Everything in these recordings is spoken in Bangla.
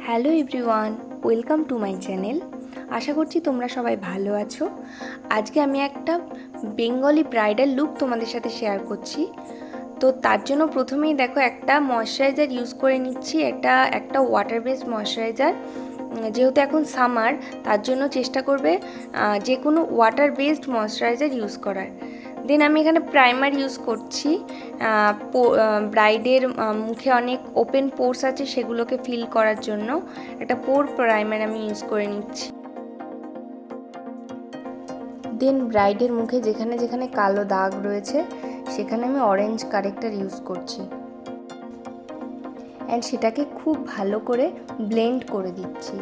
Hello everyone, welcome to my channel. আশা করছি তোমরা সবাই ভালো আছো। আজকে আমি একটা বেঙ্গলি ব্রাইডাল লুক তোমাদের সাথে শেয়ার করছি। তো তার জন্য প্রথমেই দেখো একটা ময়শ্চারাইজার ইউজ করে নিচ্ছি। এটা একটা ওয়াটার বেসড ময়শ্চারাইজার। যেহেতু এখন সামার, তার জন্য চেষ্টা করবে যে কোনো ওয়াটার বেসড ময়শ্চারাইজার ইউজ করার। দেন আমি এখানে প্রাইমার ইউজ করছি। ব্রাইডের মুখে অনেক ওপেন পোর্স আছে, সেগুলোকে ফিল করার জন্য একটা পোর প্রাইমার আমি ইউজ করে নিচ্ছি। দেন ব্রাইডের মুখে যেখানে যেখানে কালো দাগ রয়েছে সেখানে আমি অরেঞ্জ কারেক্টার ইউজ করছি অ্যান্ড সেটাকে খুব ভালো করে ব্লেন্ড করে দিচ্ছি।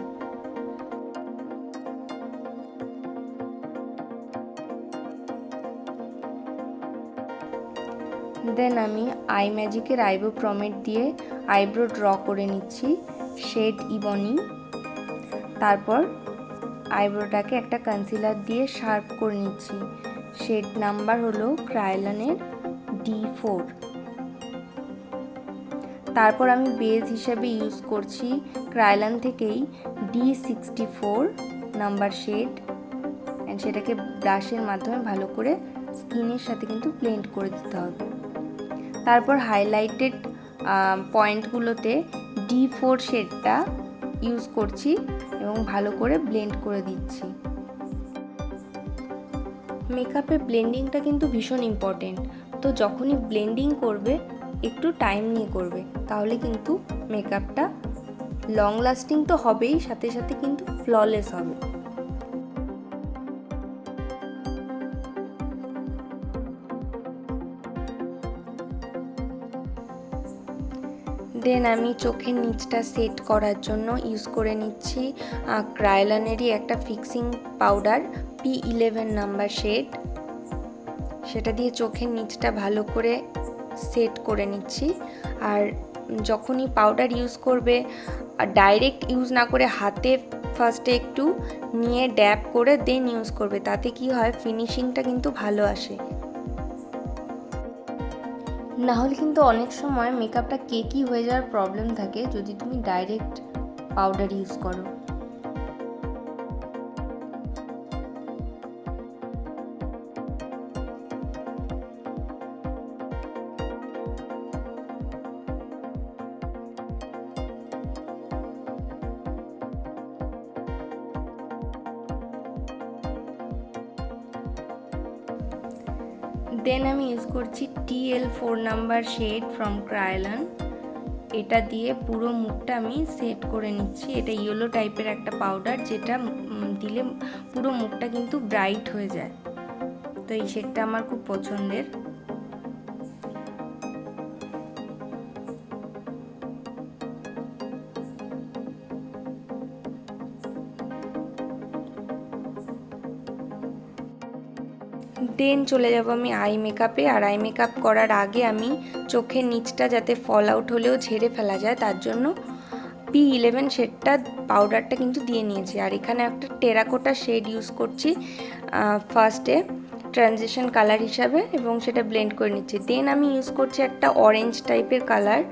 দেন আমি আই ম্যাজিকের আইব্রো প্রমেট দিয়ে আইব্রো ড্র করে নিচ্ছি শেড ইবনি। তারপর আইব্রোটাকে একটা কনসিলার দিয়ে শার্প করে নিচ্ছি। শেড নাম্বার হলো ক্রায়োলানের D4। তারপর আমি বেস হিসাবে ইউজ করছি ক্রায়োলান থেকেই D64 নাম্বার শেড অ্যান্ড সেটাকে ব্রাশের মাধ্যমে ভালো করে স্কিনের সাথে কিন্তু ব্লেন্ড করে দিতে হবে। তারপর হাইলাইটেড পয়েন্টগুলোতে D4 শেডটা ইউজ করছি এবং ভালো করে ব্লেন্ড করে দিচ্ছি। মেকআপে ব্লেন্ডিংটা কিন্তু ভীষণ ইম্পর্টেন্ট। তো যখনই ব্লেন্ডিং করবে একটু টাইম নিয়ে করবে, তাহলে কিন্তু মেকআপটা লং লাস্টিং তো হবেই, সাথে সাথে কিন্তু ফ্ললেস হবে। দেন আমি চোখের নিচটা সেট করার জন্য ইউজ করে নিচ্ছি ক্রায়োলানেরই একটা fixing powder P11 number shade. সেটা দিয়ে চোখের নিচটা ভালো করে সেট করে নিচ্ছি। আর যখনই পাউডার ইউজ করবে ডাইরেক্ট ইউজ না করে হাতে ফার্স্টে একটু নিয়ে ড্যাব করে দেন ইউজ করবে, তাতে কি হয় ফিনিশিংটা কিন্তু ভালো আসে। না হলে কিন্তু অনেক সময় মেকআপটা কেকি হয়ে যাওয়ার প্রবলেম থাকে যদি তুমি ডাইরেক্ট পাউডার ইউজ করো। দেন আমি ইউজ করছি TL4 নাম্বার শেড ফ্রম ক্রায়োলান। এটা দিয়ে পুরো মুখটা আমি সেট করে নিচ্ছি। এটা ইয়েলো টাইপের একটা পাউডার, যেটা দিলে পুরো মুখটা কিন্তু ব্রাইট হয়ে যায়। তো এই শেডটা আমার খুব পছন্দের। দেন চলে যাব আমি আই মেকআপে। আর আই মেকআপ করার আগে আমি চোখের নিচটা যাতে ফল আউট হলেও ঝেড়ে ফেলা যায় তার জন্য P11 শেডটা পাউডারটা কিন্তু দিয়ে নিয়েছি। আর এখানে একটা টেরাকোটা শেড ইউজ করছি ফার্স্টে ট্রানজিশন কালার হিসাবে এবং সেটা ব্লেন্ড করে নিচ্ছি। দেন আমি ইউজ করছি একটা অরেঞ্জ টাইপের কালার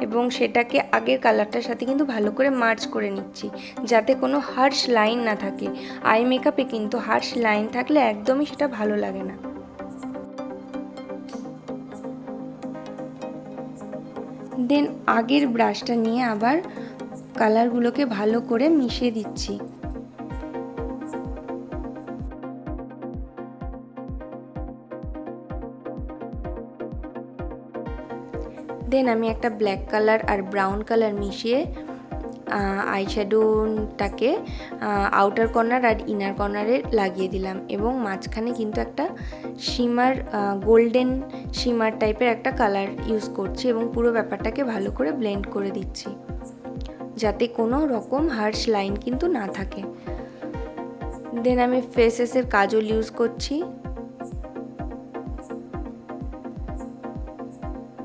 এবং সেটাকে আগের কালারটার সাথে কিন্তু ভালো করে মার্জ করে নিচ্ছি যাতে কোনো হার্শ লাইন না থাকে। আই মেকআপে কিন্তু হার্শ লাইন থাকলে একদমই সেটা ভালো লাগে না। দেন আগের ব্রাশটা নিয়ে আবার কালারগুলোকে ভালো করে মিশিয়ে দিচ্ছি। দেন আমি একটা ব্ল্যাক কালার আর ব্রাউন কালার মিশিয়ে আইশ্যাডোটাকে আউটার কর্নার আর ইনার কর্নারে লাগিয়ে দিলাম এবং মাঝখানে কিন্তু একটা শিমার গোল্ডেন শিমার টাইপের একটা কালার ইউজ করছি এবং পুরো ব্যাপারটাকে ভালো করে ব্লেন্ড করে দিচ্ছি যাতে কোনো রকম হার্শ লাইন কিন্তু না থাকে। দেন আমি ফেসেসের কাজল ইউজ করছি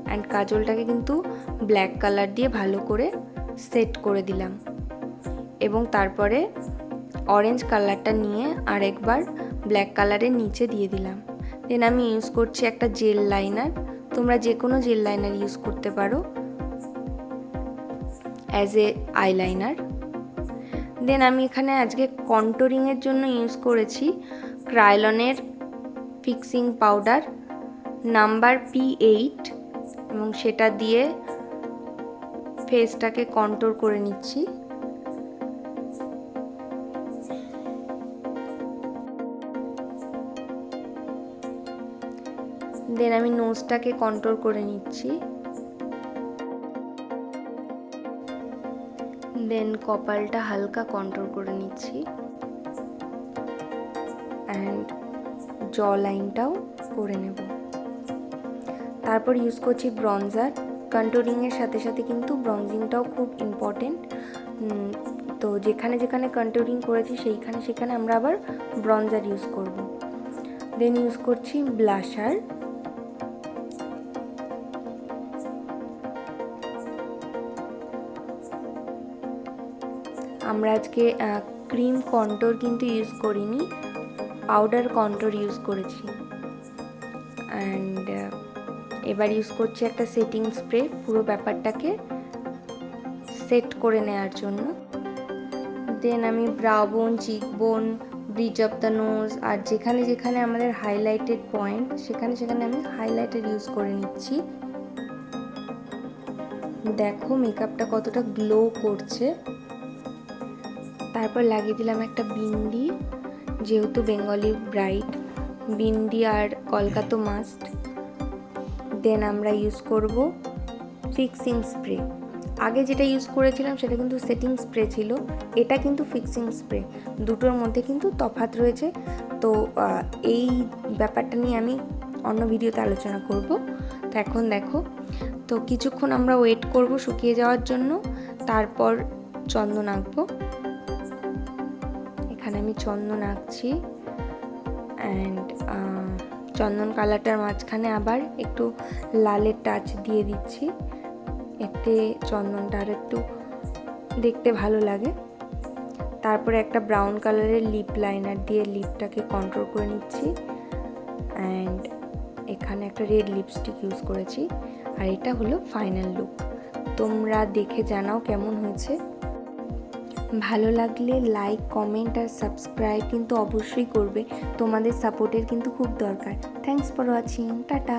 অ্যান্ড কাজলটাকে কিন্তু ব্ল্যাক কালার দিয়ে ভালো করে সেট করে দিলাম এবং তারপরে অরেঞ্জ কালারটা নিয়ে আরেকবার ব্ল্যাক কালারের নিচে দিয়ে দিলাম। দেন আমি ইউজ করছি একটা জেল লাইনার। তোমরা যে কোনো জেল লাইনার ইউজ করতে পারো অ্যাজ এ আইলাইনার। দেন আমি এখানে আজকে কন্টুরিংয়ের জন্য ইউজ করেছি ক্রায়োলনের ফিক্সিং পাউডার নাম্বার P8 এবং সেটা দিয়ে ফেসটাকে কন্ট্রোল করে নিচ্ছি। দেন আমি নোজটাকে কন্ট্রোল করে নিচ্ছি। দেন কপালটা হালকা কন্ট্রোল করে নিচ্ছি অ্যান্ড জ লাইনটাও করে নেব। তারপর ইউজ করছি ব্রঞ্জার। কন্ট্রোলিংয়ের সাথে সাথে কিন্তু ব্রঞ্জিংটাও খুব ইম্পর্টেন্ট। তো যেখানে যেখানে কন্ট্রোলিং করেছি সেখানে আমরা আবার ব্রঞ্জার ইউজ করব। দেন ইউজ করছি ব্লাশার। আমরা আজকে ক্রিম কন্ট্রোর কিন্তু ইউজ করিনি, পাউডার কন্ট্রোর ইউজ করেছি। অ্যান্ড এবার ইউজ করছি একটা সেটিং স্প্রে পুরো ব্যাপারটাকে সেট করে নেওয়ার জন্য। দেন আমি browbone, cheekbone, bridge of the nose আর যেখানে যেখানে আমাদের হাইলাইটেড পয়েন্ট সেখানে আমি হাইলাইটার ইউজ করে নিচ্ছি। দেখো মেকআপটা কতটা গ্লো করছে। তারপর লাগিয়ে দিলাম একটা বিন্দি, যেহেতু বেঙ্গলি ব্রাইড বিন্দি আর কলকাতা মাস্ট। দেন আমরা ইউজ করব ফিক্সিং স্প্রে। আগে যেটা ইউজ করেছিলাম সেটা কিন্তু সেটিং স্প্রে ছিল, এটা কিন্তু ফিক্সিং স্প্রে। দুটোর মধ্যে কিন্তু তফাৎ রয়েছে। তো এই ব্যাপারটা নিয়ে আমি অন্য ভিডিওতে আলোচনা করব। তো এখন দেখো, তো কিছুক্ষণ আমরা ওয়েট করব শুকিয়ে যাওয়ার জন্য, তারপর চন্দন আঁকবো। এখানে আমি চন্দন আঁকছি অ্যান্ড চন্দন কালারটার মাঝখানে আবার একটু লালের টাচ দিয়ে দিচ্ছি, এতে চন্দনটা আর একটু দেখতে ভালো লাগে। তারপরে একটা ব্রাউন কালারের লিপ লাইনার দিয়ে লিপটাকে কন্ট্রোল করে নিচ্ছি অ্যান্ড এখানে একটা রেড লিপস্টিক ইউজ করেছি। আর এটা হলো ফাইনাল লুক। তোমরা দেখে জানাও কেমন হয়েছে। ভালো লাগলে লাইক, কমেন্ট আর সাবস্ক্রাইব কিন্তু অবশ্যই করবে, তোমাদের সাপোর্টের কিন্তু খুব দরকার। Thanks for watching, tata.